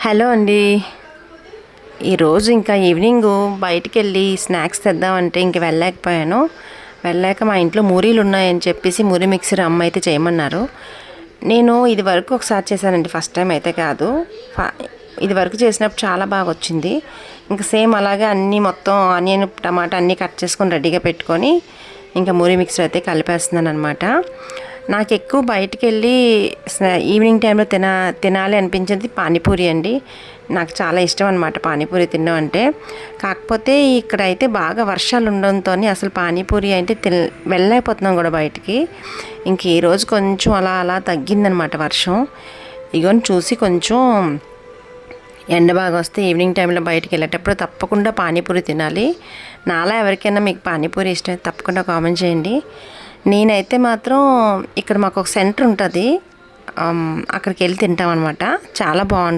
Hello అండి. ఈరోజు ఇంకా ఈవినింగ్ బయటికి వెళ్ళి స్నాక్స్ తెద్దామంటే ఇంక వెళ్ళాక మా ఇంట్లో మూరీలు ఉన్నాయని చెప్పేసి మూరీ మిక్సర్ అమ్మ అయితే చేయమన్నారు. నేను ఇది వరకు ఒకసారి చేశానండి, ఫస్ట్ టైం అయితే కాదు. ఇది వరకు చేసినప్పుడు చాలా బాగా వచ్చింది. ఇంకా సేమ్ అలాగే అన్నీ మొత్తం ఆనియన్ టమాటా అన్నీ కట్ చేసుకొని రెడీగా పెట్టుకొని ఇంకా మూరీ మిక్సర్ అయితే కలిపేస్తున్నాను అనమాట. నాకు ఎక్కువ బయటికి వెళ్ళి ఈవినింగ్ టైంలో తినాలి అనిపించేది పానీపూరి అండి. నాకు చాలా ఇష్టం అనమాట పానీపూరి తినడం అంటే. కాకపోతే ఇక్కడైతే బాగా వర్షాలు ఉండడంతో అసలు పానీపూరి అంటే వెళ్ళలేకపోతున్నాం కూడా బయటికి. ఇంక ఈరోజు కొంచెం అలా అలా తగ్గిందనమాట వర్షం. ఇగోని చూసి కొంచెం ఎండ బాగా వస్తే ఈవినింగ్ టైంలో బయటికి వెళ్ళేటప్పుడు తప్పకుండా పానీపూరి తినాలి. నాలా ఎవరికైనా మీకు పానీపూరి ఇష్టం తప్పకుండా కామెంట్ చేయండి. నేనైతే మాత్రం ఇక్కడ మాకు ఒక సెంటర్ ఉంటుంది, అక్కడికి వెళ్ళి తింటాం అనమాట. చాలా బాగుంటుంది.